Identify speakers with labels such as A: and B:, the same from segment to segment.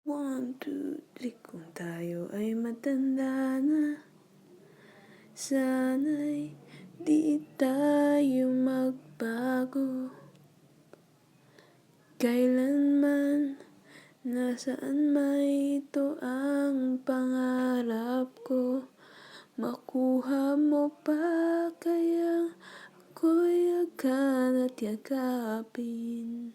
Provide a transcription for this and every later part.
A: One, two, three. Kung tayo ay matanda na, sana'y di tayo magbago. Kailanman, nasaan may ito ang pangarap ko. Makuha mo pa kaya ako'y agad at yakapin.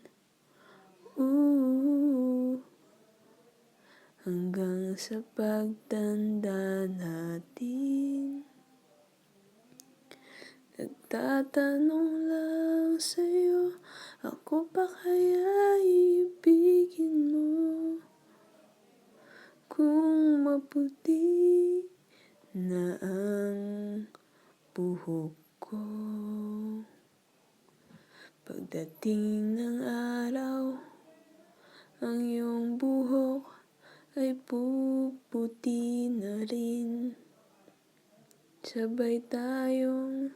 A: Hanggang sa pagtanda natin, nagtatanong lang sa'yo, ako pa kaya ibigin mo? Kung maputi na ang buhok ko, pagdating ng araw, ang iyong buhok ay puputi na rin. Sabay tayong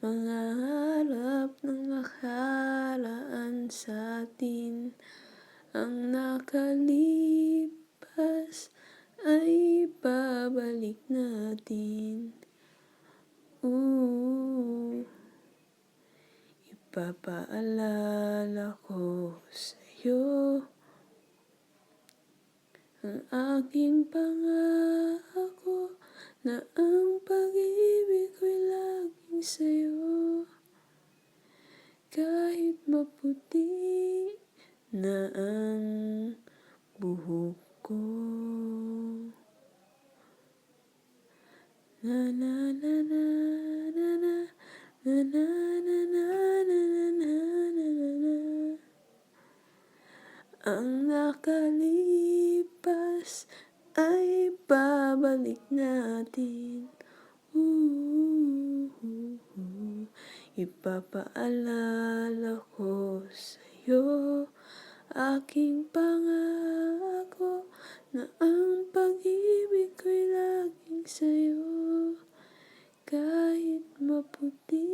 A: mangarap ng nakaraan sa atin. Ang nakalipas ay babalik natin. Ipapaalala ko sa'yo ang aking pangako na ang pag-ibig ko'y laging sa'yo. Kahit maputi na ang buhok ko. Na na na na na na na na na na na na na na. Ang nakalipas ay babalik natin. Ipapaalala ko sa'yo aking pangako na ang pag-ibig ko'y laging sa'yo. Kahit maputi